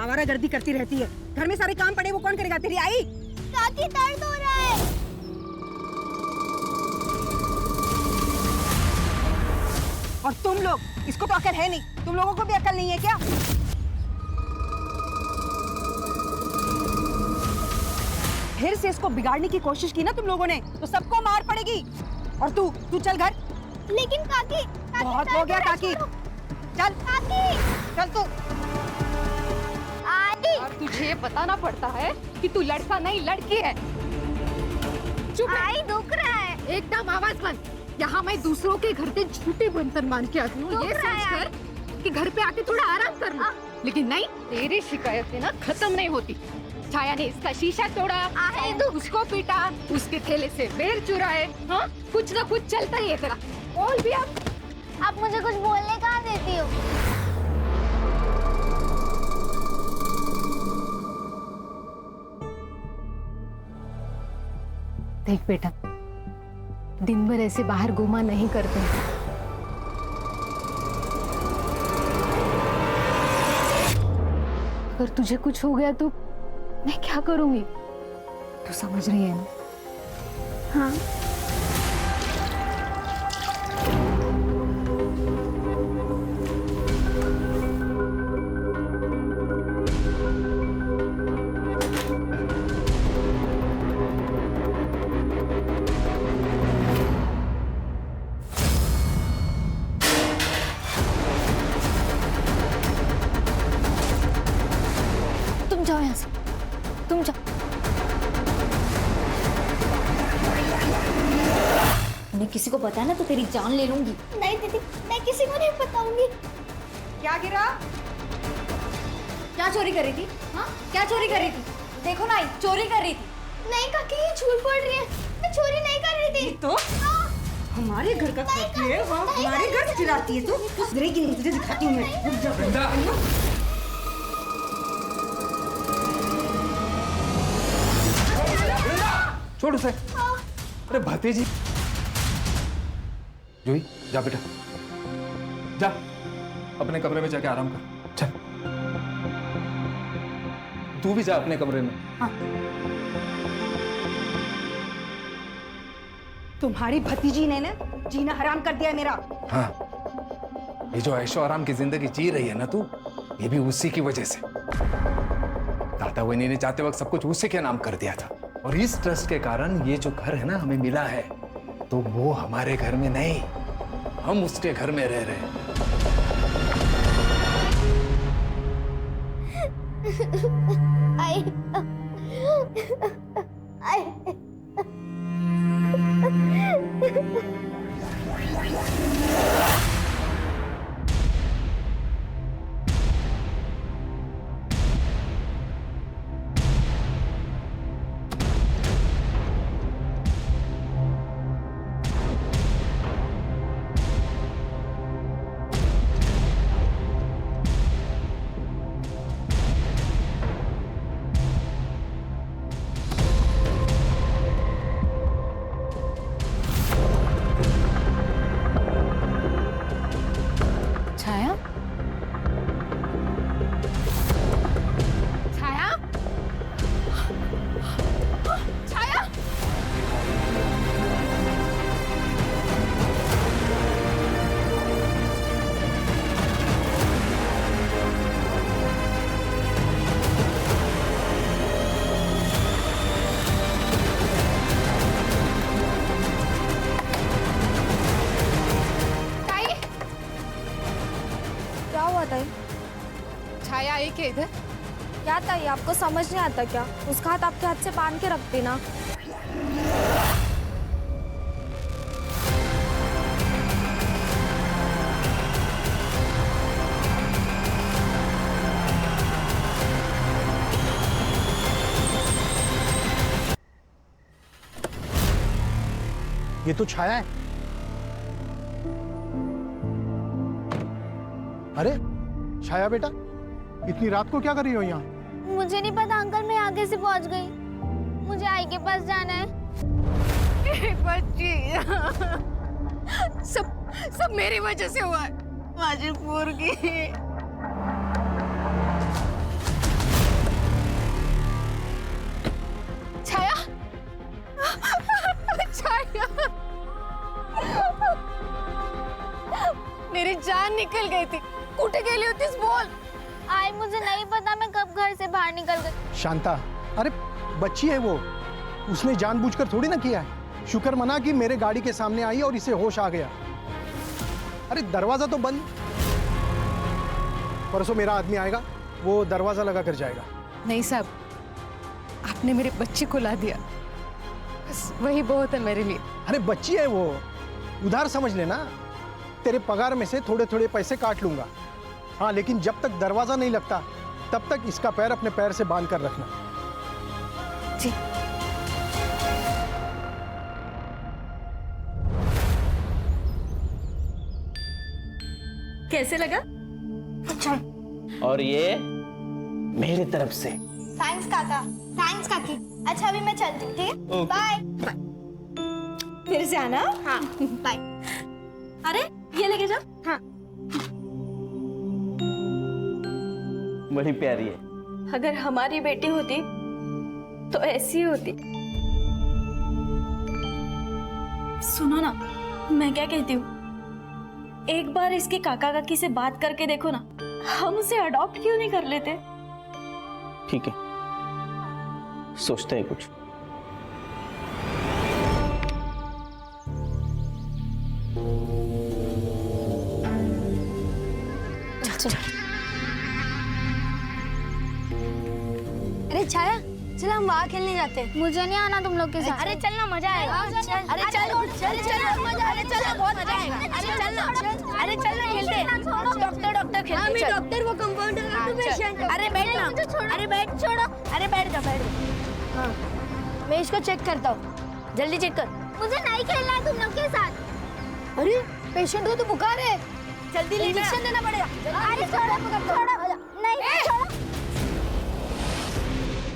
आवारागर्दी करती रहती है। घर में सारे काम पड़े वो कौन करेगा? तेरी आई। काकी दर्द हो रहा है। और तुम लोग, इसको तो अकल है नहीं, तुम लोगों को भी अकल नहीं है क्या? फिर से इसको बिगाड़ने की कोशिश की ना तुम लोगों ने तो सबको मार पड़ेगी। और तू चल घर। लेकिन काकी बहुत हो गया काकी, चल काकी चल तू। आई और तुझे बताना पड़ता है कि तू लड़का नहीं लड़की है। चुप रह। आई दुख रहा है। एकदम आवाज बंद। यहाँ मैं दूसरों के घर पे झूठे बंधन मान के आती हूँ ये दुख रहा है। सोचकर कि घर पे आके थोड़ा आराम कर लूं। लेकिन नहीं, तेरी शिकायतें ना खत्म नहीं होती। छाया ने इसका शीशा तोड़ा, उसको पीटा, उसके थैले से बेर चुराए। हाँ, कुछ ना कुछ चलता ही है तेरा। बोल भी आप मुझे कुछ बोलने कहाँ देती हो? देख बेटा, दिन भर ऐसे बाहर घुमा नहीं करते। अगर तुझे कुछ हो गया तो मैं क्या करूंगी? तू समझ रही है ना? हाँ। तुम जाओ यहाँ से, तुम जाओ। उन्हें किसी को पता है ना तो तेरी जान ले लूंगी। नहीं दीदी, मैं किसी को नहीं बताऊंगी। क्या गिरा? क्या चोरी कर रही थी? हाँ, क्या चोरी कर रही थी? देखो ना, चोरी कर रही थी। नहीं काकी, ये झूठ बोल रही है। मैं चोरी नहीं कर रही थी। तो हमारे घर का खाती है, वहाँ हमारे घर से चिराती है। तू सुधरेगी नहीं, तुझे दिखाती हूँ मैं। रुक जा। छोड़ उसे। अरे भतीजी। जूही, जा बेटा, जा अपने कमरे में जाके आराम कर। चल, तू भी जा अपने कमरे में। हाँ। तुम्हारी भतीजी ने ना जीना हराम कर दिया है मेरा। हाँ, ये जो ऐशो आराम की जिंदगी जी रही है ना तू, ये भी उसी की वजह से। दादा वही ने जाते वक्त सब कुछ उसी के नाम कर दिया था, और इस ट्रस्ट के कारण ये जो घर है ना हमें मिला है, तो वो हमारे घर में नहीं, हम उसके घर में रह रहे हैं। आई आई छाया, छाया, छाया। ताई, क्या हुआ ताई? छाया आई क्या इधर? क्या ताई, आपको समझ नहीं आता क्या? उसका हाथ आपके हाथ से बांध के रखती ना। ये तो छाया है। अरे छाया बेटा, इतनी रात को क्या कर रही हो यहाँ? मुझे नहीं पता अंकल, मैं आगे से पहुंच गई। मुझे आई के पास जाना है। बच्ची, सब मेरी वजह से हुआ है। माझी पोरगी। मेरी जान निकल गई थी। कुठे गेली होतीस बोल। आई मुझे नहीं पता मैं कब घर से बाहर निकल गई। शांता, अरे बच्ची है वो, उसने जानबूझकर थोड़ी ना किया है। शुक्र मना कि मेरे गाड़ी के सामने आई और इसे होश आ गया। अरे दरवाजा तो बंद। परसों मेरा आदमी आएगा, वो दरवाजा लगा कर जाएगा। नहीं साहब, आपने मेरे बच्चे को ला दिया, बस वही बहुत है मेरे लिए। अरे बच्ची है वो, उधार समझ लेना। तेरे पगार में से थोड़े थोड़े पैसे काट लूंगा। हाँ, लेकिन जब तक दरवाजा नहीं लगता तब तक इसका पैर अपने पैर से बांध कर रखना। जी। कैसे लगा? और ये मेरी तरफ से। थैंक्स काका, थैंक्स काकी। अच्छा अभी मैं चलती हूँ, ठीक है? बाय। फिर से आना। हाँ बाय। अरे ये लेके जा। हाँ। बड़ी प्यारी है। अगर हमारी बेटी होती तो ऐसी होती। सुनो ना, मैं क्या कहती हूँ, एक बार इसके काका काकी से बात करके देखो ना, हम उसे अडॉप्ट क्यों नहीं कर लेते? ठीक है, सोचते हैं कुछ। अरे छाया, चल हम वहाँ खेलने जाते हैं। मुझे नहीं आना तुम लोग के साथ। अरे चलना, मजा आएगा। अरे चल मजा, अरे चल बहुत मजा आएगा। अरे चलना खेलते हैं। डॉक्टर खेलते हैं। मैं डॉक्टर, वो कंपाउंडर का पेशेंट। अरे बैठ ना, अरे बैठ, छोड़ो। अरे बैठ जा, बैठ। हाँ, मैं इसको चेक करता हूँ, जल्दी चेक कर। मुझे नहीं खेलना है तुम लोग के साथ। अरे पेशेंट को तो बुखार है, जल्दी इंजेक्शन देना पड़ेगा। अरे छोड़ो, नहीं छोड़ो।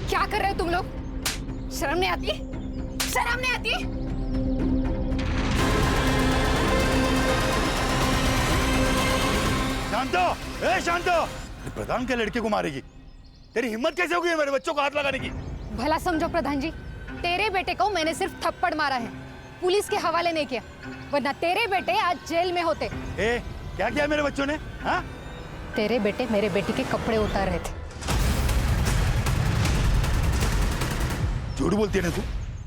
क्या कर रहे हो तुम लोग? शर्म नहीं आती? शर्म नहीं आती? शांतो, ए शांतो, प्रधान के लड़के को मारेगी? तेरी हिम्मत कैसे होगी मेरे बच्चों को हाथ लगाने की? भला समझो प्रधान जी, तेरे बेटे को मैंने सिर्फ थप्पड़ मारा है, पुलिस के हवाले नहीं किया, वरना तेरे बेटे आज जेल में होते। ए, क्या किया मेरे बच्चों ने? हाँ? तेरे बेटे मेरे बेटी के कपड़े उतार रहे थे। झूठ बोलती है ना तू?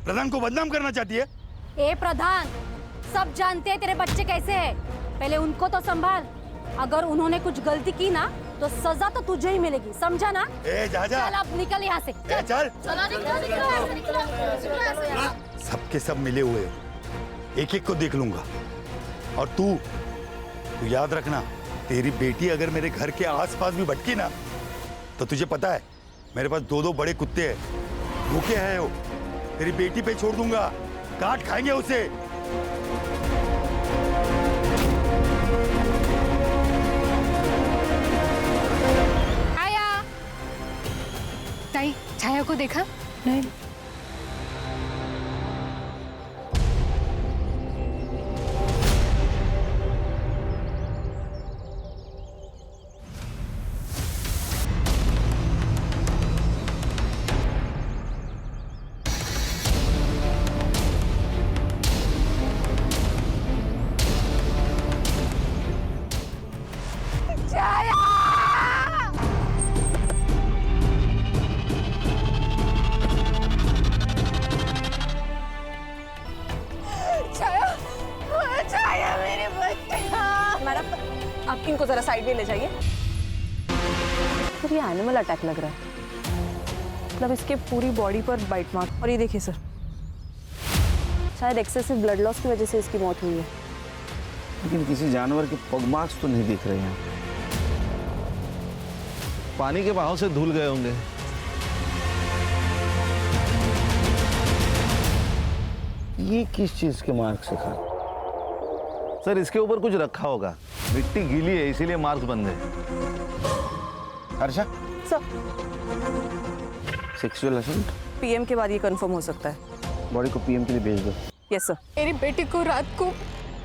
प्रधान को बदनाम करना चाहती है? ए प्रधान, सब जानते हैं तेरे बच्चे कैसे हैं। पहले उनको तो संभाल। अगर उन्होंने कुछ गलती की ना तो सजा तो तुझे ही मिलेगी, समझा ना? ए जा जा। चल अब निकल यहाँ से। ए चल। सबके सब मिले हुए, एक एक को देख लूंगा। और तू याद रखना, तेरी बेटी अगर मेरे घर के आसपास भी भटकी ना, तो तुझे पता है मेरे पास 2 बड़े कुत्ते हैं, भूखे हैं वो। तेरी बेटी पे छोड़ दूंगा, काट खाएंगे उसे। छाया, ताई छाया को देखा? नहीं। आप इनको जरा साइड में ले जाइए। सर ये एनिमल अटैक लग रहा है, मतलब इसके पूरी बॉडी पर बाइट मार्क। और ये देखिए सर, शायद एक्सेसिव ब्लड लॉस की वजह से इसकी मौत हुई है। लेकिन किसी जानवर के पग मार्क्स तो नहीं दिख रहे हैं। पानी के बहाव से धुल गए होंगे। ये किस चीज के मार्क्स है सर? सर इसके ऊपर कुछ रखा होगा, मिट्टी गीली है इसीलिए मार्क्स बन गए। Harsha sir, sexual assault PM के बाद ये कंफर्म हो सकता है। बॉडी को पीएम के लिए भेज दो। Yes sir. मेरी बेटी को रात को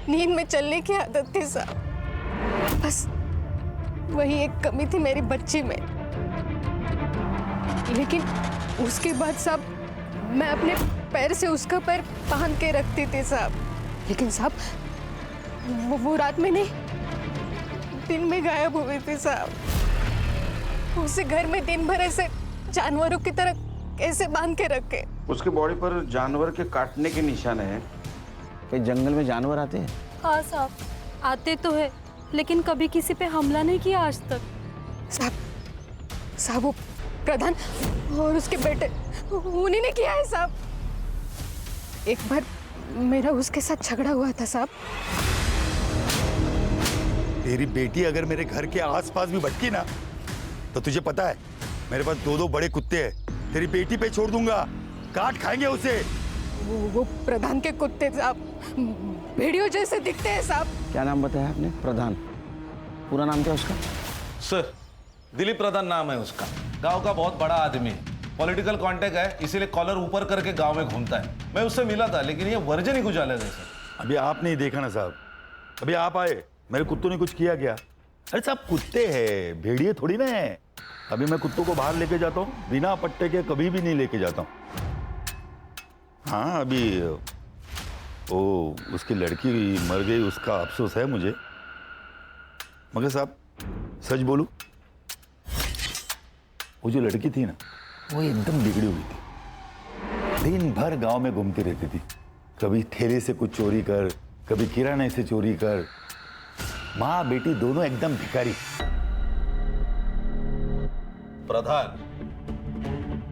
नींद में चलने की आदत थी साहब, बस वही एक कमी थी मेरी बच्ची में। लेकिन उसके बाद साहब मैं अपने पैर से उसका पैर बांध के रखती थी साहब, लेकिन साहब वो रात में नहीं, दिन में गायब हुई थी साहब। उसे घर में दिन भर ऐसे जानवरों की तरह कैसे बांध के रखे? उसकी बॉडी पर जानवर के काटने के निशान है। कहीं जंगल में जानवर आते हैं? हाँ साहब, आते तो है, लेकिन कभी किसी पे हमला नहीं किया आज तक। साहब वो प्रधान और उसके बेटे उन्हीं ने किया है साहब। एक बार मेरा उसके साथ झगड़ा हुआ था साहब। तेरी बेटी अगर मेरे घर के आसपास भी भटकी ना, तो तुझे पता है मेरे पास 2 बड़े कुत्ते हैं। तेरी बेटी पे छोड़ दूंगा, काट खाएंगे उसे। वो प्रधान के कुत्ते साहब भेड़ियों जैसे दिखते हैं साहब। क्या नाम बताया आपने? प्रधान। पूरा नाम क्या उसका? सर दिलीप प्रधान नाम है उसका। गांव का बहुत बड़ा आदमी है, पॉलिटिकल कांटेक्ट है, इसीलिए कॉलर ऊपर करके गांव में घूमता है। मैं उससे मिला था, लेकिन ये वर्जन ही कुछ अलग है सर। अभी आप नहीं देखा ना साहब, अभी आप आए, मेरे कुत्तों ने कुछ किया क्या? अरे साहब कुत्ते हैं, भेड़िए थोड़ी ना है। अभी मैं कुत्तों को बाहर लेके जाता हूँ, बिना पट्टे के कभी भी नहीं लेके जाता हूँ। हाँ अभी वो उसकी लड़की मर गई, उसका अफसोस है मुझे, मगर साहब सच बोलूं, वो जो लड़की थी ना, वो एकदम बिगड़ी हुई थी। दिन भर गांव में घूमती रहती थी, कभी ठेले से कुछ चोरी कर, कभी किराने से चोरी कर। माँ बेटी दोनों एकदम भिखारी। प्रधान,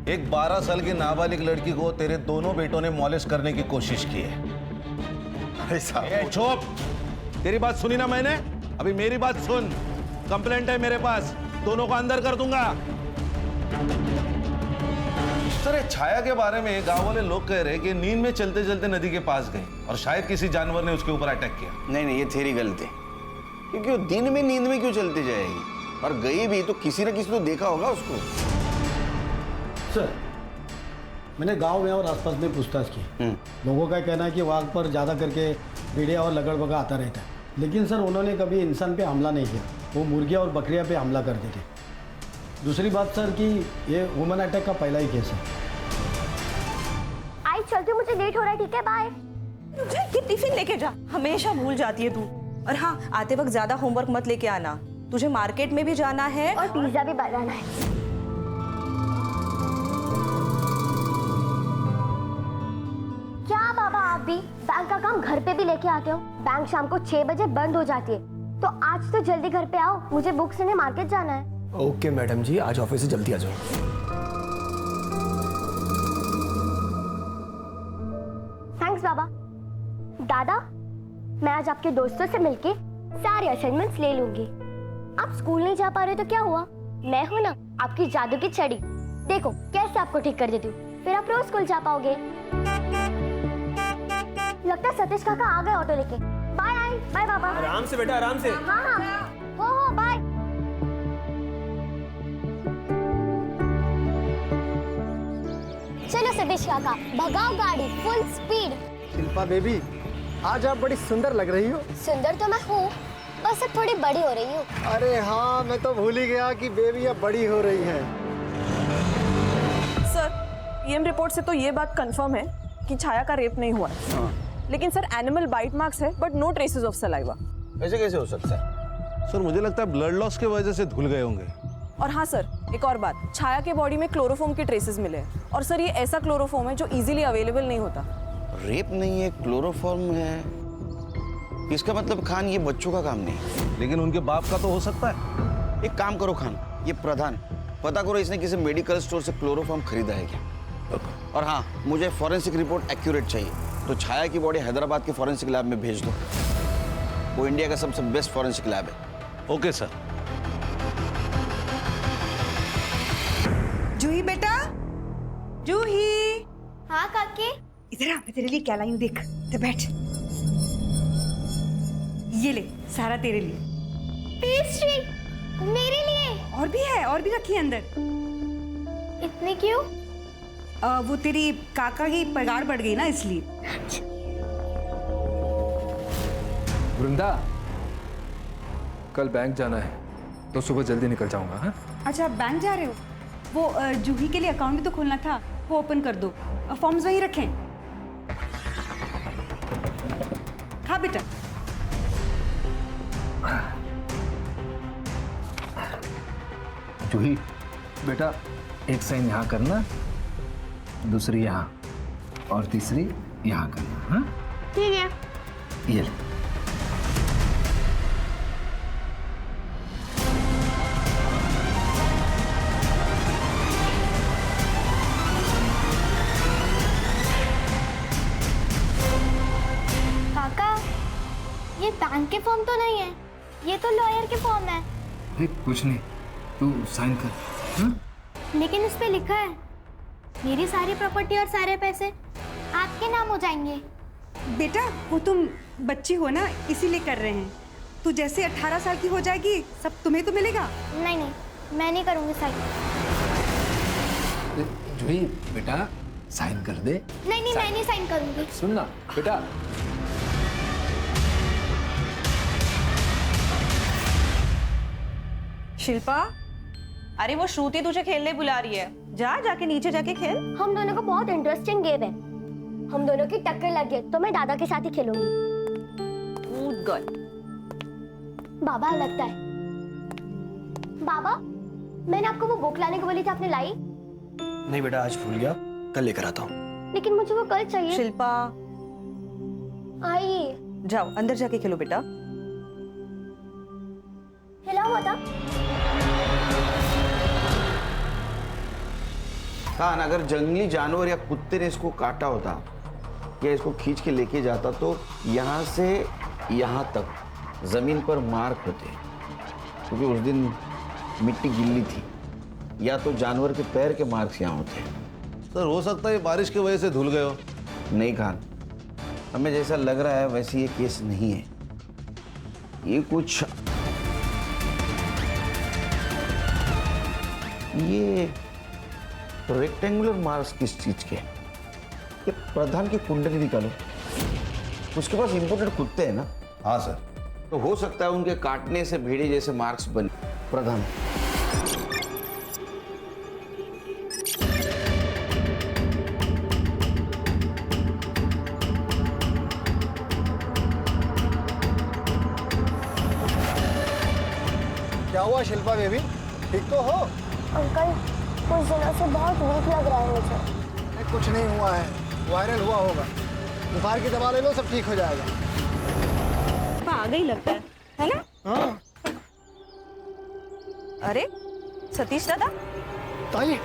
एक 12 साल की नाबालिग लड़की को तेरे दोनों बेटों ने मॉलेस्ट करने की कोशिश की है। अरे साहब चुप! तेरी बात सुनी ना मैंने, अभी मेरी बात सुन। कंप्लेंट है मेरे पास, दोनों को अंदर कर दूंगा। सर छाया के बारे में गांव वाले लोग कह रहे कि नींद में चलते चलते नदी के पास गई और शायद किसी जानवर ने उसके ऊपर अटैक किया। नहीं, ये थेरी गलत है, क्योंकि वो दिन में नींद में क्यों चलती जाएगी? और गई भी तो किसी न किसी तो देखा होगा उसको। सर मैंने गांव में और आसपास में पूछताछ की। लोगों का कहना है कि वाघ पर ज़्यादा करके भेड़िया और लगड़बगा आता रहता है, लेकिन सर उन्होंने कभी इंसान पे हमला नहीं किया, वो मुर्गियाँ और बकरियाँ पे हमला करते थे। दूसरी बात सर कि ये वुमन अटैक का पहला ही केस है। आई चलती हूँ, मुझे लेट हो रहा है। ठीक है, बाय। ये टिफिन लेके जा, हमेशा भूल जाती है तू। और हाँ, आते वक्त ज्यादा होमवर्क मत लेके आना, तुझे मार्केट में भी जाना है और पिज्जा भी बनाना है। क्या बाबा, आप भी बैंक का काम घर पे भी लेके आते हो? बैंक शाम को 6 बजे बंद हो जाती है, तो आज तो जल्दी घर पे आओ, मुझे बुक्स लेने मार्केट जाना है। ओके मैडम जी, आज ऑफिस से जल्दी आ जाओ। थैंक्स बाबा। दादा, मैं आज आपके दोस्तों से मिलके सारे असाइनमेंट्स ले लूंगी। आप स्कूल नहीं जा पा रहे तो क्या हुआ, मैं हूं ना आपकी जादू की छड़ी। देखो कैसे आपको ठीक कर देती हूँ, फिर आप रोज स्कूल जा पाओगे। लगता है सतीश काका आ गए ऑटो लेके। बाय बाय बाबा। आराम से बेटा, आराम से। हाँ हो बाय। चलो सतीश काका, भगाओ गाड़ी फुल स्पीड। शिल्पा बेबी, आज आप बड़ी सुंदर लग रही हो। सुंदर तो मैं हूँ, बस अब थोड़ी बड़ी हो रही हूँ। अरे हाँ, मैं तो भूल ही गया कि बेबी अब बड़ी हो रही है। सर, ईएम रिपोर्ट से तो ये बात कंफर्म है कि छाया का रेप नहीं हुआ है। लेकिन सर एनिमल बाइट मार्क्स है, but no traces of saliva. ऐसे कैसे हो सकता है? सर मुझे लगता है ब्लड लॉस की वजह से धुल गए होंगे। और हाँ सर, एक और बात, छाया के बॉडी में क्लोरोफॉर्म के ट्रेसेस मिले हैं। और सर ये ऐसा क्लोरोफॉर्म है जो इजीली अवेलेबल नहीं होता। रेप नहीं है, क्लोरोफॉर्म है, इसका मतलब खान ये बच्चों का काम नहीं। लेकिन उनके बाप का तो हो सकता है। एक काम करो खान, ये प्रधान पता करो इसने किसी मेडिकल स्टोर से क्लोरोफॉर्म खरीदा है क्या। और हाँ, मुझे फॉरेंसिक रिपोर्ट एक्यूरेट चाहिए, तो छाया की बॉडी हैदराबाद के फॉरेंसिक लैब में भेज दो। वो इंडिया का सबसे बेस्ट फॉरेंसिक लैब है। Okay sir. जूही बेटा, जूही। हाँ काकी। इधर आ, मैं तेरे लिए क्या लाई हूँ, देख। इधर बैठ। ये ले, सारा तेरे लिए। पेस्ट्री मेरे लिए? और भी है, और भी रखी है अंदर। इतने क्यों? वो तेरी काका की पगार बढ़ गई ना, इसलिए। वृंदा, कल बैंक जाना है तो सुबह जल्दी निकल जाऊंगा। हाँ? अच्छा, बैंक जा रहे हो? वो जूही के लिए अकाउंट भी तो खोलना था, वो ओपन कर दो। फॉर्म्स वहीं रखें। हाँ बेटा। जूही बेटा, एक साइन यहाँ करना, दूसरी यहाँ और तीसरी यहाँ करना। हाँ ठीक है। ये ले। काका, ये बैंक के फॉर्म तो नहीं है, ये तो लॉयर के फॉर्म है। अरे कुछ नहीं, तू साइन कर। हाँ? लेकिन इस पे लिखा है मेरी सारी प्रॉपर्टी और सारे पैसे आपके नाम हो जाएंगे। बेटा वो तुम बच्ची हो ना, इसीलिए कर रहे हैं। तू जैसे 18 साल की हो जाएगी सब तुम्हें तो मिलेगा। नहीं, मैं नहीं करूँगी साइन। जूही बेटा साइन कर दे। नहीं, मैं नहीं साइन करूँगी। सुन ना बेटा। शिल्पा, अरे वो श्रुति तुझे खेलने बुला रही है, जाके नीचे जाके खेल। हम दोनों का बहुत इंटरेस्टिंग गेम है, हम दोनों की टक्कर लगी है तो मैं दादा के साथ ही खेलूंगी। कूद गई। बाबा लगता है। बाबा, मैंने आपको वो बुक लाने को बोली थी, आपने लाई? नहीं बेटा, आज भूल गया, कल लेकर आता हूँ। लेकिन मुझे वो कल चाहिए। शिल्पा, आई। जाओ अंदर जाके खेलो बेटा। हिलाओ माता। कान, अगर जंगली जानवर या कुत्ते ने इसको काटा होता या इसको खींच के लेके जाता तो यहाँ से यहाँ तक जमीन पर मार्क होते, क्योंकि उस दिन मिट्टी गिल्ली थी, या तो जानवर के पैर के मार्क्स यहाँ होते। सर हो सकता है बारिश की वजह से धुल गए हो। नहीं खान, हमें जैसा लग रहा है वैसे ये केस नहीं है। ये कुछ ये रेक्टेंगुलर मार्क्स किस चीज के? ये प्रधान की कुंडली निकालो, उसके पास इंपोर्टेड कुत्ते हैं ना। हाँ सर। तो हो सकता है उनके काटने से भेड़े जैसे मार्क्स बने। प्रधान, क्या हुआ शिल्पा बेबी, ठीक तो हो? अंकल, कुछ दिनों से बहुत वीक लग रहा है मुझे। नहीं, कुछ नहीं हुआ है, वायरल हुआ होगा। बुखार की दवा ले लो, सब ठीक हो जाएगा। आ गई लगता है ना? हाँ। अरे सतीश दादा, ताई,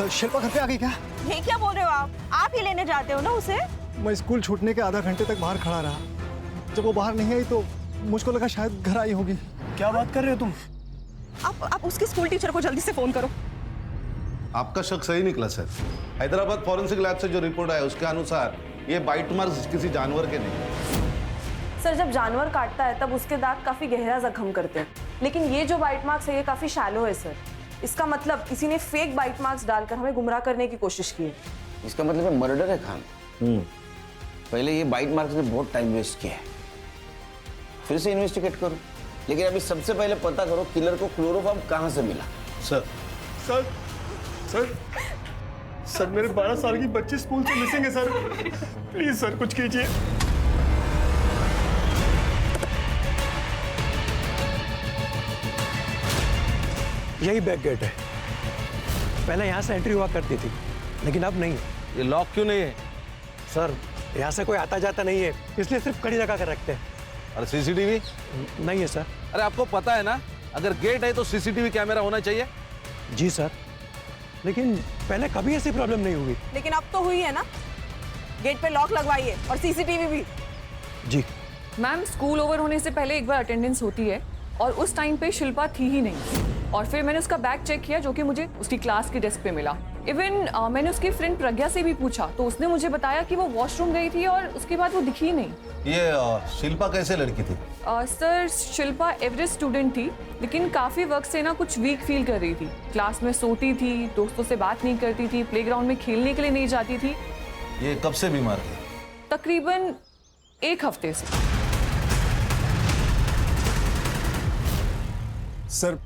शिल्पा घर पे आ गई क्या? ये क्या बोल रहे हो आप ही लेने जाते हो ना उसे? मैं स्कूल छूटने के आधा घंटे तक बाहर खड़ा रहा। जब वो बाहर नहीं आई तो मुझको लगा शायद घर आई होगी। क्या बात कर रहे हो तुम? आप उसकी स्कूल टीचर को जल्दी से फोन करो। आपका शक सही निकला सर। हैदराबाद फॉरेंसिक लैब से जो रिपोर्ट आया उसके अनुसार ये बाइट मार्क्स किसी जानवर के नहीं। सर, जब जानवर काटता है तब उसके दांत काफी गहरा जख्म करते हैं, लेकिन ये जो बाइट मार्क्स है ये काफी शैलो है सर। इसका मतलब किसी ने फेक बाइट मार्क्स डालकर हमें गुमराह करने की कोशिश की है। इसका मतलब है मर्डर है खान। पहले ये बाइट मार्क्स ने बहुत टाइम वेस्ट किया है, फिर से इन्वेस्टिगेट करो, लेकिन अभी सबसे पहले पता करो किलर को क्लोरोफॉर्म कहाँ से मिला। सर सर सर सर मेरे 12 साल की बच्ची स्कूल से मिसिंग है सर। प्लीज सर कुछ कीजिए। यही बैक गेट है, पहले यहाँ से एंट्री हुआ करती थी, लेकिन अब नहीं। ये लॉक क्यों नहीं है? सर यहाँ से कोई आता जाता नहीं है, इसलिए सिर्फ कड़ी लगा कर रखते हैं। और सीसीटीवी नहीं है सर। अरे आपको पता है ना, अगर गेट है तो सीसीटीवी कैमरा होना चाहिए। जी सर, लेकिन पहले कभी ऐसी प्रॉब्लम नहीं हुई। लेकिन अब तो हुई है ना, गेट पे लॉक लगवाइए और सीसीटीवी भी। जी मैम, स्कूल ओवर होने से पहले एक बार अटेंडेंस होती है और उस टाइम पे शिल्पा थी ही नहीं, और फिर मैंने उसका बैग चेक किया जो कि मुझे उसकी क्लास की डेस्क पे मिला। इवन मैंने उसकी फ्रेंड प्रज्ञा से भी पूछा तो उसने मुझे बताया कि वो वॉशरूम गई थी और उसके बाद वो दिखी ही नहीं। ये शिल्पा कैसे लड़की थी? सर, शिल्पा एवरेज स्टूडेंट थी, लेकिन काफ़ी वक्त से ना कुछ वीक फील कर रही थी। क्लास में सोती थी, दोस्तों से बात नहीं करती थी, प्लेग्राउंड में खेलने के लिए नहीं जाती थी। ये कब से बीमार थी? तकरीबन 1 हफ्ते से। सर,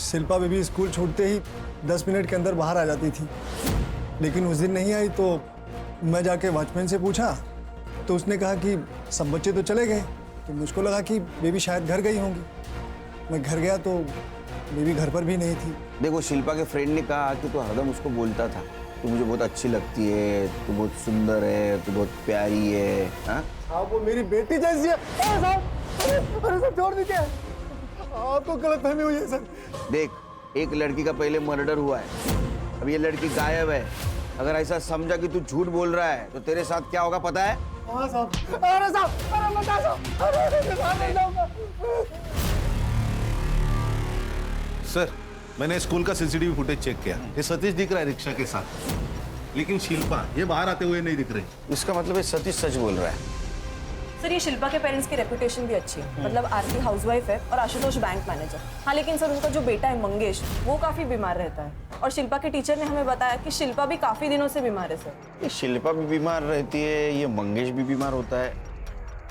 शिल्पा बेबी स्कूल छूटते ही 10 मिनट के अंदर बाहर आ जाती थी, लेकिन उस दिन नहीं आई तो मैं जाके वॉचमैन से पूछा तो उसने कहा कि सब बच्चे तो चले गए, तो मुझको लगा कि बेबी शायद घर गई होंगी। मैं घर गया तो बेबी घर पर भी नहीं थी। देखो शिल्पा के फ्रेंड ने कहा कि तू हरदम उसको बोलता था तू मुझे बहुत अच्छी लगती है, तू बहुत सुंदर है, तू बहुत प्यारी है। हाँ आप वो मेरी बेटी जैसी है। अरे साहब, अरे सर छोड़ दीजिए, आपको गलतफहमी हुई है सर। देख, एक लड़की का पहले मर्डर हुआ है, अब ये लड़की गायब है। अगर ऐसा समझा कि तू झूठ बोल रहा है तो तेरे साथ क्या होगा पता है? हाँ साहब, अरे साहब, अरे बता साहब, अरे नहीं जाऊंगा। सर, मैंने स्कूल का सीसीटीवी फुटेज चेक किया, ये सतीश दिख रहा है रिक्शा के साथ, लेकिन शिल्पा ये बाहर आते हुए नहीं दिख रही। इसका मतलब है सतीश सच बोल रहा है। सर ये शिल्पा के पेरेंट्स की रेपुटेशन भी अच्छी है, मतलब आरती हाउसवाइफ है और आशुतोष बैंक मैनेजर। हाँ लेकिन सर उनका जो बेटा है मंगेश, वो काफी बीमार रहता है और शिल्पा के टीचर ने हमें बताया कि शिल्पा भी काफी दिनों से बीमार है सर। ये शिल्पा भी बीमार रहती है, ये मंगेश भी बीमार होता है,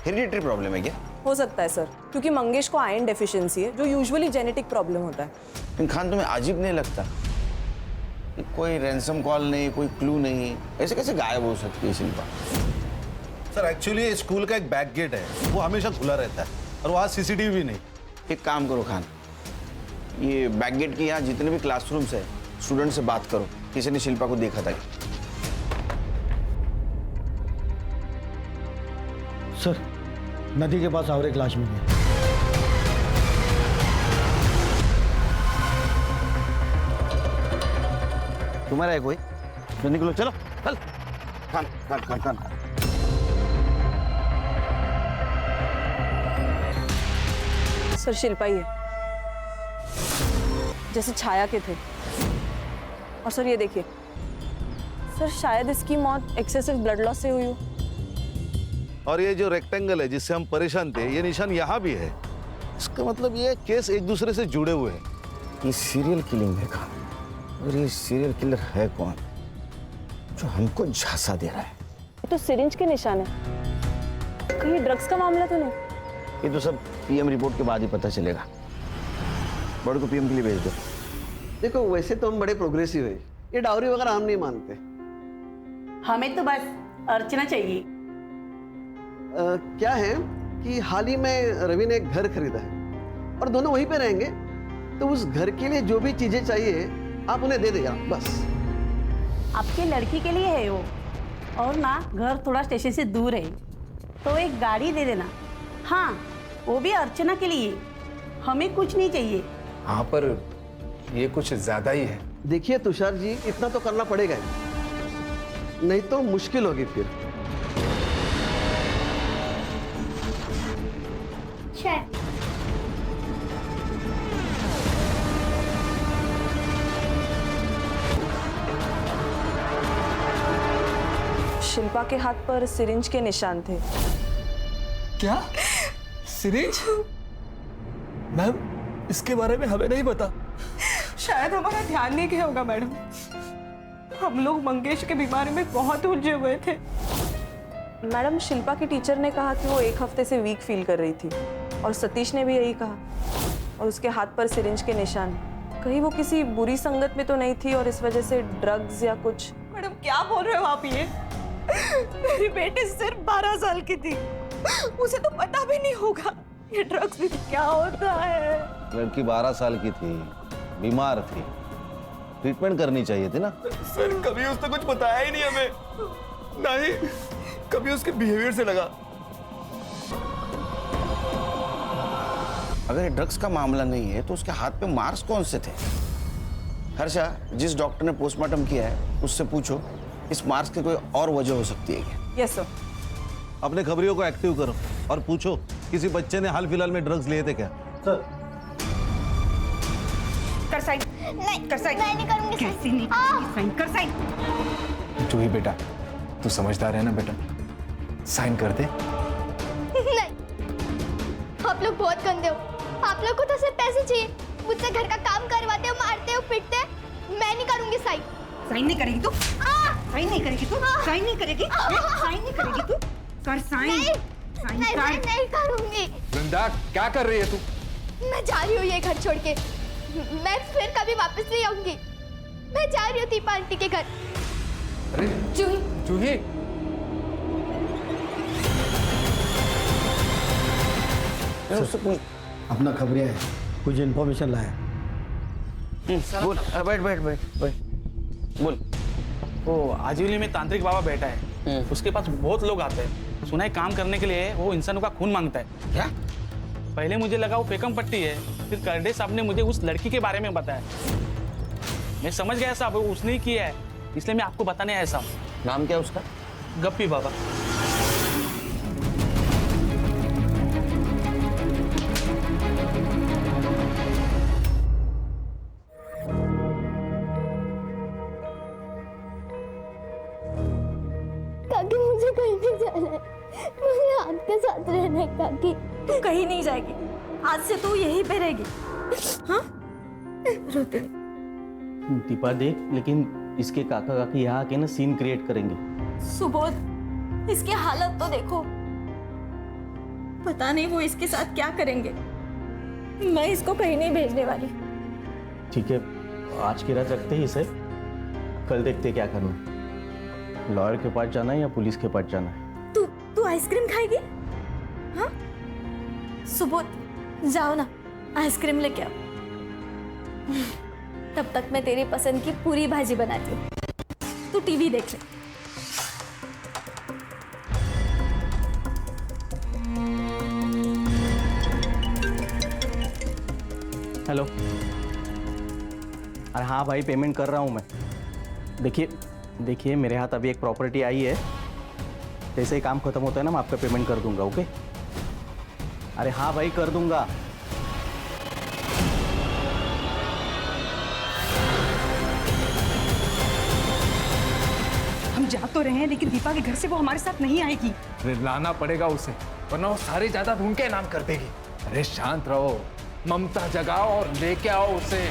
हेरिडिटरी प्रॉब्लम है क्या? हो सकता है सर, क्योंकि मंगेश को आयरन डेफिशिएंसी है जो यूजुअली जेनेटिक प्रॉब्लम होता है। लेकिन खान तुम्हें अजीब नहीं लगता? कोई रैंसम कॉल नहीं, कोई क्लू नहीं, ऐसे कैसे गायब हो सकती है शिल्पा? सर एक्चुअली स्कूल का एक बैक गेट है, वो हमेशा खुला रहता है और वहाँ सीसीटीवी भी नहीं। एक काम करो खान, ये बैक गेट के यहाँ जितने भी क्लासरूम्स है स्टूडेंट से बात करो, किसी ने शिल्पा को देखा था? सर नदी के पास और एक लाश मिली है। तुम्हारा है कोई? तो निकलो, चलो चल। खान खान खान खान सर शिल्पा ही है, जैसे छाया के थे। और सर ये देखिए सर, शायद इसकी मौत एक्सेसिव ब्लड लॉस से हुई हो। और ये जो रेक्टेंगल है जिससे हम परेशान थे, ये निशान यहाँ भी है। इसका मतलब ये केस एक दूसरे से जुड़े हुए हैं। ये सीरियल किलिंग है खान, और ये सीरियल किलर है कौन जो हमको झांसा दे रहा है? ये तो सिरिंज के निशान है, कहीं ड्रग्स का मामला तो नहीं? ये तो सब पीएम रिपोर्ट के बाद ही पता चलेगा। बड़े को पीएम के लिए भेज दो। देखो वैसे तो हम बड़े प्रोग्रेसिव है, ये डाउरी वगैरह हम नहीं मानते। हमें तो बस अर्चना चाहिए। क्या है कि हाल ही में रवि ने एक घर खरीदा है और दोनों वहीं पे रहेंगे, तो उस घर के लिए जो भी चीजें चाहिए आप उन्हें दे देगा बस। आपके लड़की के लिए है वो, और ना घर थोड़ा स्टेशन से दूर है, तो एक गाड़ी दे देना। हाँ वो भी अर्चना के लिए, हमें कुछ नहीं चाहिए। हाँ पर ये कुछ ज्यादा ही है। देखिए तुषार जी, इतना तो करना पड़ेगा ही, नहीं तो मुश्किल होगी फिर। शिल्पा के हाथ पर सिरिंज के निशान थे। क्या? सिरिंज? मैम इसके बारे में हमें नहीं पता। शायद हमारा ध्यान नहीं गया होगा मैडम, हम लोग मंगेश के बीमारी में बहुत उलझे हुए थे। मैडम शिल्पा की टीचर ने कहा कि वो एक हफ्ते से वीक फील कर रही थी, और सतीश ने भी यही कहा। और उसके हाथ पर सिरिंज के निशान, कहीं वो किसी बुरी संगत में तो नहीं थी और इस वजह से ड्रग्स या कुछ? मैडम क्या बोल रहे हो आप ये? मेरी बेटी सिर्फ 12 साल की थी, उसे तो पता भी नहीं होगा ये ड्रग्स भी क्या होता है। लड़की 12 साल की थी, बीमार थी, ट्रीटमेंट करनी चाहिए थी ना। सर कभी उसने कुछ बताया ही नहीं हमें, नहीं कभी उसके बिहेवियर से लगा। अगर ये ड्रग्स का मामला नहीं है तो उसके हाथ पे मार्क्स कौन से थे? हर्षा, जिस डॉक्टर ने पोस्टमार्टम किया है उससे पूछो इस मार्क्स की कोई और वजह हो सकती है क्या? Yes sir. अपने खबरियों को एक्टिव करो और पूछो किसी बच्चे ने हाल फिलहाल में ड्रग्स लिए थे क्या? सर कर साइन। नहीं कर साइन। नहीं करूंगी। कैसे नहीं करूंगी साइन? कर साइन। तू ही बेटा, तू समझदार है ना बेटा, साइन कर दे। नहीं, आप लोग बहुत गंदे हो। आप लोग को तो सिर्फ पैसे चाहिए, मुझसे घर का काम करवाते हो, मारते हो, पीटते हो। मैं नहीं करूंगी साइन। साइन नहीं करेगी तू? साइन नहीं करेगी तू? साइन नहीं करेगी? साइन नहीं करेगी तू? कर साइन। साइन नहीं, कर। मैं नहीं करूंगी। वृंदा क्या कर रही है तू? मैं जा रही हूँ ये घर छोड़ के, मैं फिर कभी वापस नहीं आऊंगी। मैं जा रही हूँ दीपा आंटी के घर। अरे जूही, जूही, अपना खबरिया है, कुछ इन्फॉर्मेशन लाया। बोल बैठ बैठ बैठ बैठ बोल। वो आजीवली में तांत्रिक बाबा बैठा है, उसके पास बहुत लोग आते हैं। सुना है काम करने के लिए वो इंसानों का खून मांगता है। क्या? पहले मुझे लगा वो पेकम पट्टी है, फिर करडे साहब ने मुझे उस लड़की के बारे में बताया। मैं समझ गया साहब वो उसने ही किया है, इसलिए मैं आपको बताने आया साहब। नाम क्या है उसका? गप्पी बाबा। काकी मुझे कहीं नहीं जाना है, मुझे आपके साथ रहना है काकी। तू कहीं नहीं जाएगी, आज से तू यहीं पे रहेगी। हाँ रोते दीपा देख, लेकिन इसके काका काकी यहाँ आके ना सीन क्रिएट करेंगे। सुबोध, इसकी हालत तो देखो, पता नहीं वो इसके साथ क्या करेंगे। मैं इसको कहीं नहीं भेजने वाली। ठीक है, आज की रात रखते ही इसे, कल देखते क्या करना है। लॉयर के पास जाना है या पुलिस के पास जाना है? तू आइसक्रीम खाएगी? हाँ सुबोध, जाओ ना आइसक्रीम लेके आओ। तब तक मैं तेरी पसंद की पूरी भाजी बनाती हूँ, तू टीवी देख ले। हेलो। अरे हाँ भाई, पेमेंट कर रहा हूँ मैं। देखिए मेरे हाथ अभी एक प्रॉपर्टी आई है, जैसे ही काम खत्म होता है ना मैं आपका पेमेंट कर दूंगा। ओके? अरे हाँ भाई, कर दूंगा। हम जा तो रहे हैं, लेकिन दीपा के घर से वो हमारे साथ नहीं आएगी। अरे लाना पड़ेगा उसे, वरना वो सारी जायदाद उनके नाम कर देगी। अरे शांत रहो, ममता जगाओ और लेके आओ उसे।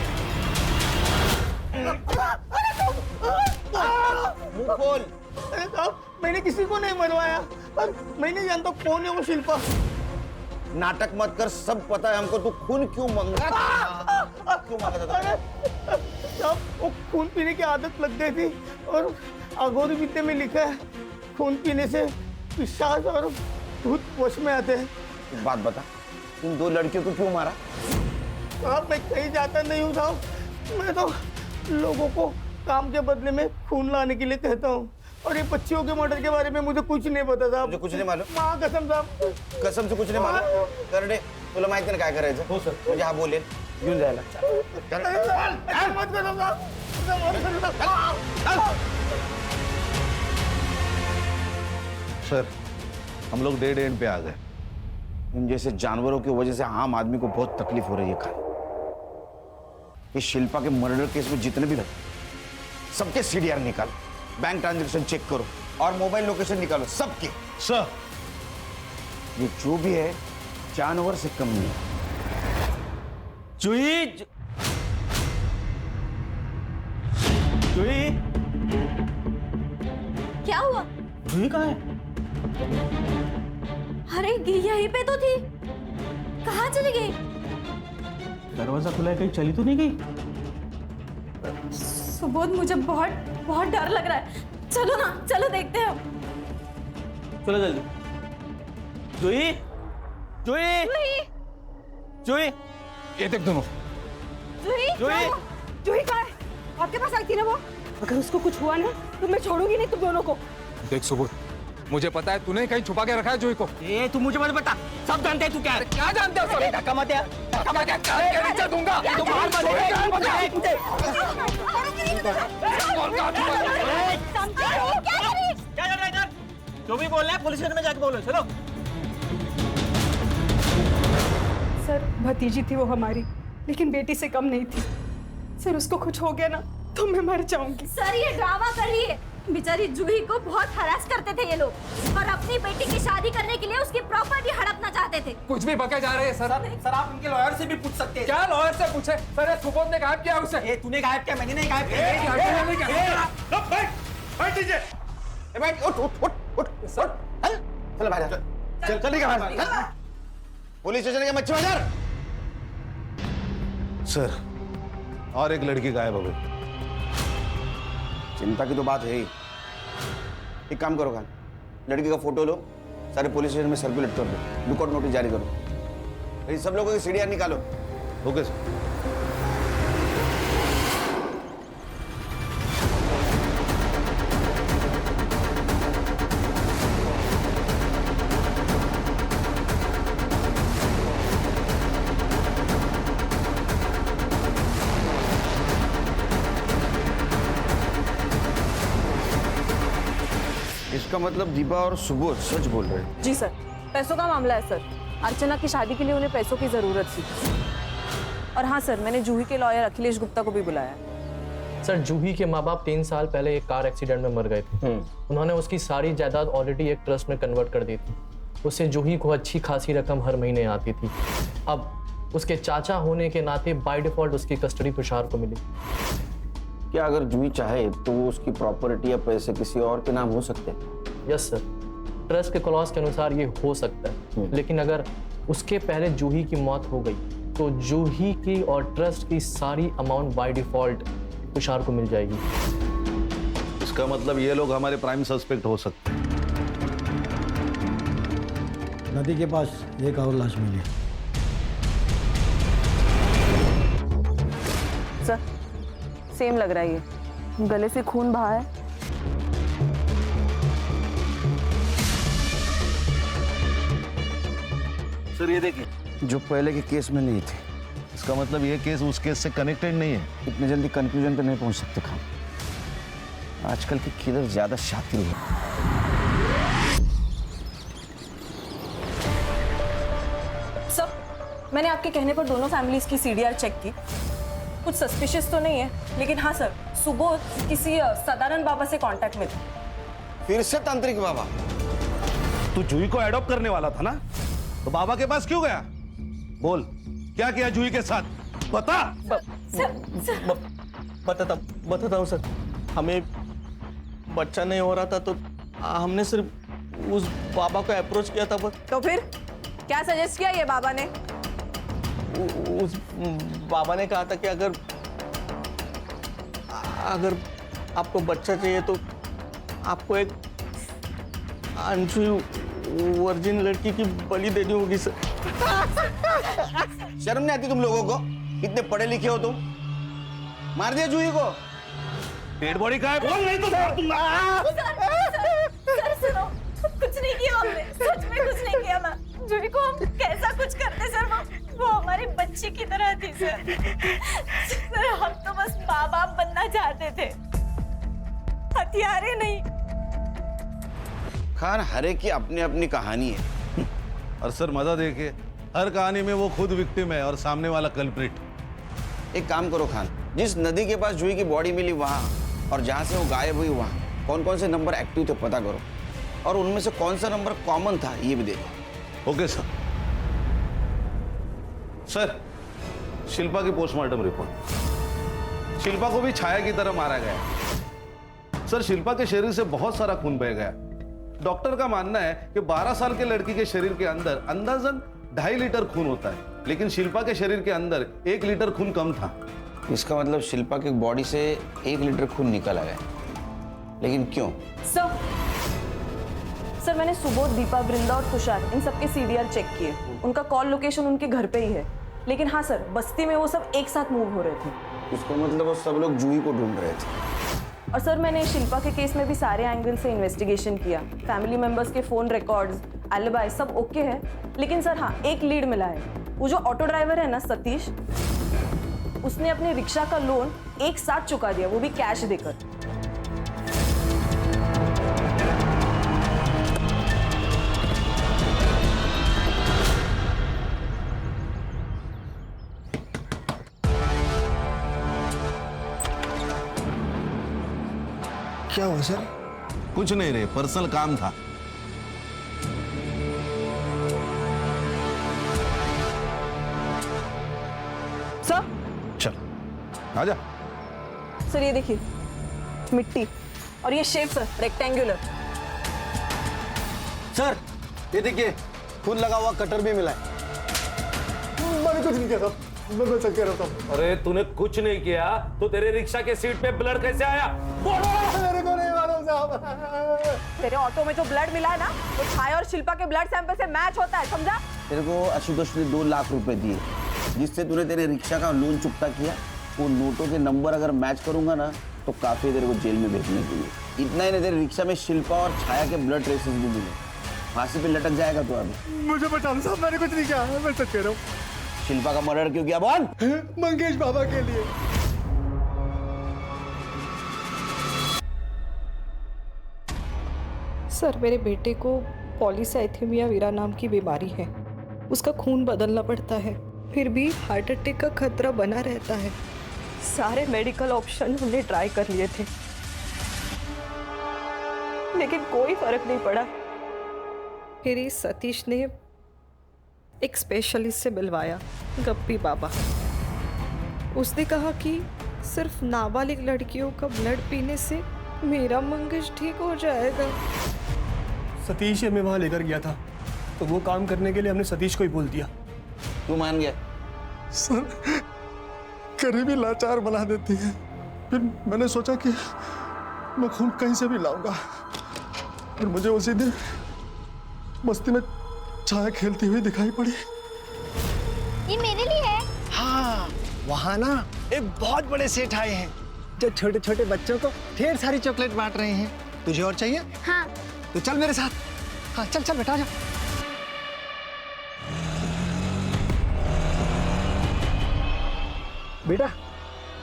मुंह खोल। अरे साहब, मैंने किसी को नहीं मरवाया, पर मैं नहीं जानता कौन है वो शिल्पा। नाटक मत कर, सब पता है हमको। तू खून क्यों मांगा था? क्यों मांगा था? साहब, वो खून पीने की आदत लग गई थी, और अघोरी विद्या में लिखा है खून पीने से पिशाच और भूत वश में आते हैं। बात बता, तुम दो लड़कियों को क्यों मारा? साहब, मैं कहीं जाता नहीं हूँ साहब, मैं तो लोगों को काम के बदले में खून लाने के लिए कहता हूँ, और ये बच्चियों के मर्डर के बारे में मुझे कुछ नहीं पता साहब। मुझे कुछ नहीं मालूम? माँ कसम साहब, कसम से कुछ नाही मालूम? करडे, तुला माहिती ना काय करायचं? हो सर, म्हणजे हा बोलेल घेऊन जायला। मत करो साहब। सर, हम लोग डेड एंड पे आ गए। इन जैसे जानवरों की वजह से आम आदमी को बहुत तकलीफ हो रही है खाली। इस शिल्पा के मर्डर केस में जितने भी लगे, सबके सीडीआर निकालो, बैंक ट्रांजैक्शन चेक करो और मोबाइल लोकेशन निकालो, सबके। सर, ये जो भी है जानवर से कम नहीं। जुई, जुई, क्या हुआ? जुई कहाँ है? अरे यहीं पे तो थी, कहाँ चली गई? दरवाजा खुला है, कहीं चली तो नहीं गई? सुबोध, मुझे बहुत बहुत डर लग रहा है। चलो ना, चलो देखते हैं। चलो जल्दी। जुई, जुई, जुई, ये देख दोनों। जुई, जूही कहाँ है? आपके पास आई थी ना वो? अगर उसको कुछ हुआ ना तो मैं छोड़ूंगी नहीं तुम दोनों को। देख सुबोध, मुझे पता है तूने कहीं छुपा के रखा है जूही को। ए, तू मुझे मत बता, सब जानते हैं तू क्या है। क्या जानते हो सब? धक्का मत यार, धक्का मत यार, कान के नीचे दूंगा। तू मार मत दे। क्या कर रहा है इधर? जो भी बोल रहा है पुलिस स्टेशन में जाके बोलो। चलो। सर, भतीजी थी वो हमारी, लेकिन बेटी से कम नहीं थी। सर, उसको कुछ हो गया ना तो मैं मर जाऊंगी। सर, ये ड्रामा कर रही है। बेचारी जूही को बहुत हरास करते थे ये लोग, और अपनी बेटी की शादी करने के लिए उसकी प्रॉपर्टी हड़पना चाहते थे। कुछ भी बके जा रहे हैं सर। सर, आप उनके लॉयर से भी पूछ सकते हैं। क्या लॉयर से पूछे? सर, ये सुबोध ने गायब किया उसे। ए, तूने गायब किया, मैंने नहीं गायब किया। बैठ दीजिए। बैठ, उठ उठ उठ उठ सर, चल बाहर चल, चल निकल बाहर। पुलिस स्टेशन के मच्छी बाजार। सर, और एक लड़की गायब हो गई। चिंता की तो बात है ही। एक काम करो खान, लड़की का फोटो लो, सारे पुलिस स्टेशन में सर्कुलेट कर दो, लुकआउट नोटिस जारी करो, सब लोगों की सीढ़ियां निकालो। Okay sir. इसका मतलब दीपा और सुबोध सच बोल रहे हैं। जी सर, पैसों का मामला है सर। अर्चना की शादी के लिए उन्हें पैसों की ज़रूरत थी। और हाँ सर, मैंने जूही के लॉयर अखिलेश गुप्ता को भी बुलाया। सर, जूही के माँ बाप 3 साल पहले एक कार एक्सीडेंट में मर गए थे। उन्होंने उसकी सारी जायदाद ऑलरेडी एक ट्रस्ट में कन्वर्ट कर दी थी। उससे जूही को अच्छी खासी रकम हर महीने आती थी। अब उसके चाचा होने के नाते बाय डिफॉल्ट उसकी कस्टडी तुषार को मिली। क्या अगर जूही चाहे तो वो उसकी प्रॉपर्टी या पैसे किसी और के नाम हो सकते हैं? यस सर, ट्रस्ट के क्लॉज के अनुसार ये हो सकता है। लेकिन अगर उसके पहले जूही की मौत हो गई तो जूही की और ट्रस्ट की सारी अमाउंट बाय डिफॉल्ट तुषार को मिल जाएगी। इसका मतलब ये लोग हमारे प्राइम सस्पेक्ट हो सकते हैं। नदी के पास एक और लाश मिली। सर, सेम लग रहा है ये, गले से खून बहा है। सर ये देखिए, जो पहले के केस में नहीं थे। इसका मतलब ये केस उस केस से कनेक्टेड नहीं है। इतनी जल्दी कंक्लूजन पे नहीं पहुंच सकते खान। आजकल के किलर ज्यादा शातिर हैं। सर, मैंने आपके कहने पर दोनों फैमिलीज की सीडीआर चेक की। कुछ सस्पिशियस तो नहीं है, लेकिन हाँ सर, सुबोध किसी सदानंद बाबा से कांटेक्ट में थे। फिर से तांत्रिक बाबा? तू जूही को एडॉप्ट करने वाला था ना, तो बाबा के पास क्यों गया? बोल, क्या किया जूही के साथ? बता। बताता हूँ सर। हमें बच्चा नहीं हो रहा था तो हमने सिर्फ उस बाबा को अप्रोच किया था। तो फिर क्या सजेस्ट किया ये बाबा ने? उस बाबा ने कहा था कि अगर आपको बच्चा चाहिए तो आपको एक अनछुई वर्जिन लड़की की बलि देनी होगी सर। शर्म नहीं आती तुम लोगों को? इतने पढ़े लिखे हो तुम। मार दिया जूही को। डेड बॉडी कहाँ है? बोल, नहीं तो मार दूंगा। सर सुनो, कुछ नहीं किया हमने, सच में कुछ नहीं किया ना। जूही को हम कैसा कुछ करते सर, वो हमारी बच्ची की तरह थी सर। सर हम तो बस माँ बाप बनना चाहते थे, हथियारे नहीं। खान, हर एक की अपनी अपनी कहानी है। और सर मजा देखिए, हर कहानी में वो खुद विक्टिम है और सामने वाला कल्प्रिट। एक काम करो खान, जिस नदी के पास जूही की बॉडी मिली वहां और जहां से वो गायब हुई वहां कौन कौन से नंबर एक्टिव थे पता करो, और उनमें से कौन सा नंबर कॉमन था ये भी देखो। Okay sir. सर, शिल्पा की पोस्टमार्टम रिपोर्ट। शिल्पा को भी छाया की तरह मारा गया। सर, शिल्पा के शरीर से बहुत सारा खून बह गया। डॉक्टर का मानना है कि 12 साल के लड़की के शरीर के अंदर अंदाजन 2.5 लीटर खून होता है, लेकिन शिल्पा के शरीर के अंदर 1 लीटर खून कम था। इसका मतलब शिल्पा की बॉडी से 1 लीटर खून निकल आया, लेकिन क्यों? सर मैंने सुबोध, दीपा, वृंदा और तुषार इन सबके सीडीआर चेक किए। उनका कॉल लोकेशन उनके घर पे ही है। लेकिन हाँ सर, बस्ती में वो सब एक साथ मूव हो रहे थे। इसका मतलब वो सब लोग जूही को ढूंढ रहे थे। और सर मैंने शिल्पा के केस में भी सारे एंगल से इन्वेस्टिगेशन किया। फैमिली मेंबर्स के फोन रिकॉर्ड्स, एलिबाई सब ओके है। लेकिन सर हाँ, एक लीड मिला है। वो जो ऑटो ड्राइवर है ना सतीश, उसने अपने रिक्शा का लोन एक साथ चुका दिया, वो भी कैश देकर। क्या हुआ सर? कुछ नहीं रे, पर्सनल काम था। सर चल आजा। सर ये देखिए, मिट्टी और ये शेप सर रेक्टेंगुलर। सर ये देखिए, खून लगा हुआ कटर भी मिला है। मैंने कुछ नहीं किया था, मैं सच कह रहा था। अरे तूने कुछ नहीं किया तो तेरे रिक्शा के सीट पे ब्लड कैसे आया? मेरे को नहीं मालूम साहब। तेरे ऑटो में जो ब्लड मिला है ना, वो छाया और शिल्पा के ब्लड सैंपल से मैच होता है, समझा? तेरे को आशुतोष ने 2 लाख रुपए दिए, जिससे तूने तेरे रिक्शा का लोन चुकता किया। वो नोटों के नंबर अगर मैच करूंगा ना तो काफी तेरे को जेल में भेजने के लिए। इतना ही नहीं, तेरे रिक्शा में शिल्पा और छाया के ब्लड ट्रेसेस भी मिले। फांसी पे लटक जाएगा तू अभी। मुझे बता दो साहब, मैंने कुछ नहीं किया, मैं सच कह रहा हूँ। शिल्पा का मर्डर क्यों किया बोल? मंगेश बाबा के लिए। सर मेरे बेटे को पॉलीसाइथेमिया वीरा नाम की बीमारी है। उसका खून बदलना पड़ता है, फिर भी हार्ट अटैक का खतरा बना रहता है। सारे मेडिकल ऑप्शन हमने ट्राई कर लिए थे, लेकिन कोई फर्क नहीं पड़ा। फिर इस सतीश ने एक स्पेशलिस्ट से मिलवाया, गप्पी बाबा। उसने कहा कि सिर्फ नाबालिग लड़कियों का ब्लड पीने से मेरा मंगज ठीक हो जाएगा। सतीश हमें वहाँ लेकर गया था, तो वो काम करने के लिए हमने सतीश को ही बोल दिया। तू मान गया? सर गरीबी लाचार बना देती है। फिर मैंने सोचा कि मैं खून कहीं से भी लाऊंगा। फिर मुझे उसी दिन मस्ती में छाया खेलती हुई दिखाई पड़ी। ये मेरे लिए है। हाँ, वहाँ ना एक बहुत बड़े सेठ आए हैं जो छोटे छोटे बच्चों को ढेर सारी चॉकलेट बांट रहे हैं। तुझे और चाहिए? हाँ। तो चल मेरे साथ। हाँ चल चल बेटा, जा। बेटा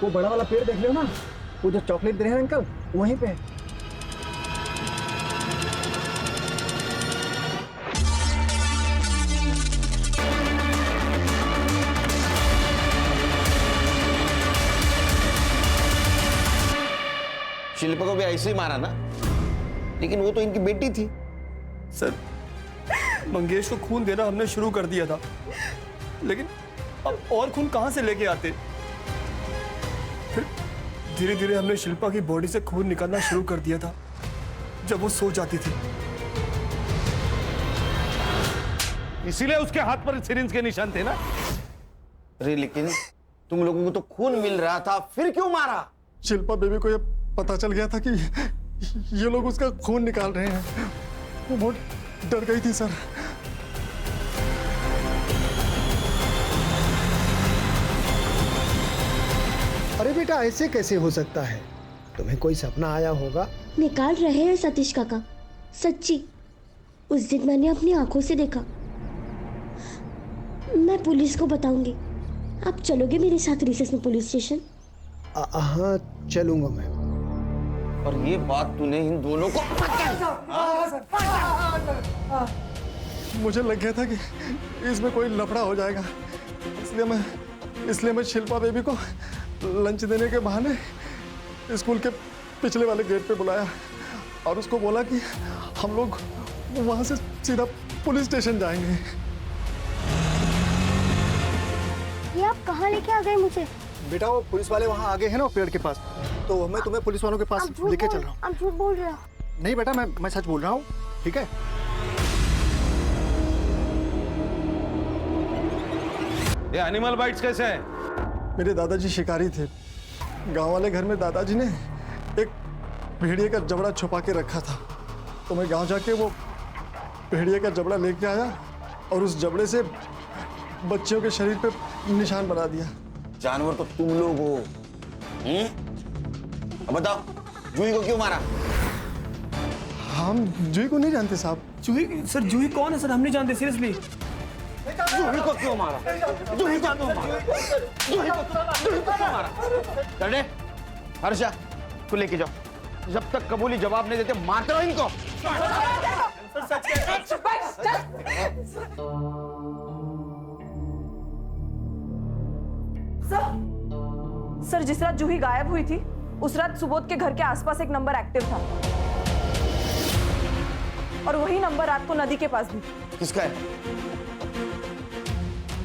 वो बड़ा वाला पेड़ देख रहे हो ना, वो जो चॉकलेट दे रहे हैं अंकल, वहीं पे है। शिल्पा को भी ऐसे ही मारा ना, लेकिन वो तो इनकी बेटी थी। सर मंगेश को खून देना हमने शुरू कर दिया था, लेकिन अब और खून कहाँ से लेके आते? फिर धीरे धीरे हमने शिल्पा की बॉडी से खून निकालना शुरू कर दिया था जब वो सो जाती थी। इसीलिए उसके हाथ पर सिरिंज के निशान थे ना। अरे लेकिन तुम लोगों को तो खून मिल रहा था, फिर क्यों मारा? शिल्पा बेबी को ये पता चल गया था कि ये लोग उसका खून निकाल रहे हैं। वो बहुत डर गई थी सर। अरे बेटा ऐसे कैसे हो सकता है? तुम्हें कोई सपना आया होगा। निकाल रहे हैं सतीश काका, सच्ची। उस दिन मैंने अपनी आंखों से देखा। मैं पुलिस को बताऊंगी। आप चलोगे मेरे साथ रिसेस में पुलिस स्टेशन? हाँ चलूंगा मैं। और ये बात तूने इन दोनों को मुझे लग गया था कि इसमें कोई लफड़ा हो जाएगा, इसलिए मैं शिल्पा बेबी को लंच देने के बहाने स्कूल के पिछले वाले गेट पे बुलाया और उसको बोला कि हम लोग वहां से सीधा पुलिस स्टेशन जाएंगे। ये आप कहाँ लेके आ गए मुझे? बेटा वो पुलिस वाले वहाँ आगे हैं ना पेड़ के पास, तो मैं तुम्हें पुलिस वालों के पास लेके चल रहा हूँ। आप झूठ बोल रहे हो। नहीं बेटा मैं सच बोल रहा हूँ, ठीक है? ये एनिमल बाइट्स कैसे है? मेरे दादाजी शिकारी थे। गांव वाले घर में दादाजी ने एक भेड़िए का जबड़ा छुपा के रखा था, तो मैं गांव जाके वो भेड़िए का जबड़ा लेके आया और उस जबड़े से बच्चियों के शरीर पे निशान बना दिया। जानवर तो तुम लोग हो। अब बताओ जूही को क्यों मारा? हम जूही को नहीं जानते साहब। जूही? सर जूही कौन है सर? हम नहीं जानते सीरियसली। जूही को क्यों मारा? जूही को क्यों मारा? जूही को क्यों मारा? चले हर्षा को लेके जाओ, जब तक कबूली जवाब नहीं देते मारते रहो इनको। सर जिस रात जूही गायब हुई थी उस रात सुबोध के घर के आसपास एक नंबर एक्टिव था और वही नंबर रात को नदी के पास भी। किसका है?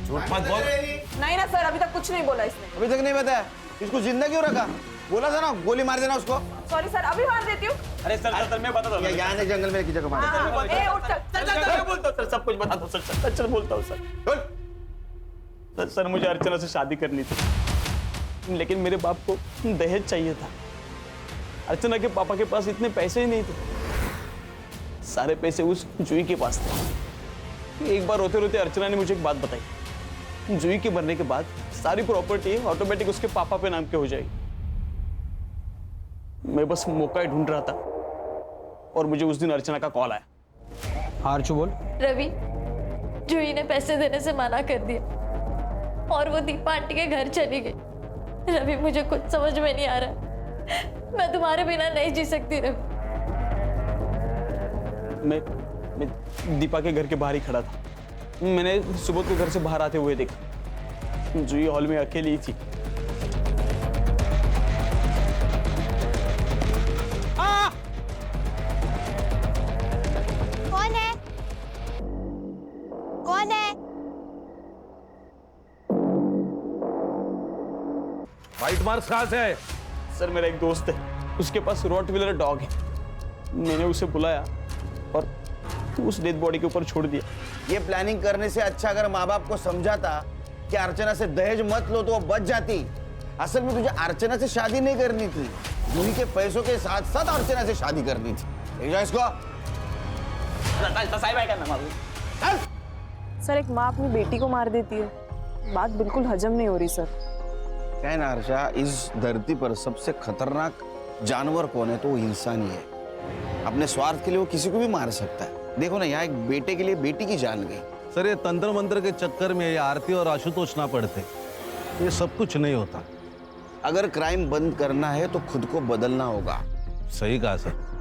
झूठ मत बोल। नहीं ना सर, अभी तक कुछ नहीं बोला इसने। अभी तक नहीं बताया? इसको जिंदा क्यों रखा? बोला था ना गोली मार देना उसको। सॉरी सर, अभी मार देती हूँ। अरे सर मैं बता दो। यहाँ नहीं जंगल में की जगह मार। ए उठ चल। बोलता हूँ सर, सब कुछ बता दो सर। सर बोलता हूँ सर। सर मुझे अर्चना से शादी करनी थी, लेकिन मेरे बाप को दहेज चाहिए था। अर्चना के पापा के पास इतने पैसे ही नहीं थे, सारे पैसे उस जूही के पास थे। एक बार रोते रोते अर्चना ने मुझे एक बात बताई, जूही के मरने के बाद सारी प्रॉपर्टी ऑटोमेटिक उसके पापा पे नाम पे हो जाएगी। मैं बस मौका ही ढूंढ रहा था और मुझे उस दिन अर्चना का कॉल आया। आरचू बोल। रवि, जूही ने पैसे देने से मना कर दिया और वो दीपा आंटी के घर चली गई। रवि मुझे कुछ समझ में नहीं आ रहा, मैं तुम्हारे बिना नहीं जी सकती रवि। मैं दीपा के घर के बाहर ही खड़ा था। मैंने सुबह को घर से बाहर आते हुए देखा। जूही हॉल में अकेली ही थी। कौन है? कौन है? वाइट मार्क्स कहाँ से आए? सर मेरा एक दोस्त है, उसके पास रॉटविलर डॉग है। मैंने उसे बुलाया और उस डेड बॉडी के ऊपर छोड़ दिया। ये प्लानिंग करने से अच्छा अगर माँ बाप को समझाता कि अर्चना से दहेज मत लो तो वो बच जाती। असल में तुझे अर्चना से शादी नहीं करनी थी, जूही के पैसों के साथ साथ अर्चना से शादी करनी थी। ले जाओ इसको। सर एक माँ अपनी बेटी को मार देती है, बात बिल्कुल हजम नहीं हो रही सर। क्या है ना अर्षा, इस धरती पर सबसे खतरनाक जानवर कौन है? तो वो इंसान ही है। अपने स्वार्थ के लिए वो किसी को भी मार सकता है। देखो ना, यहाँ एक बेटे के लिए बेटी की जान गई। सर ये तंत्र मंत्र के चक्कर में ये आरती और आशुतोष ना पड़ते, ये सब कुछ नहीं होता। अगर क्राइम बंद करना है तो खुद को बदलना होगा। सही कहा सर।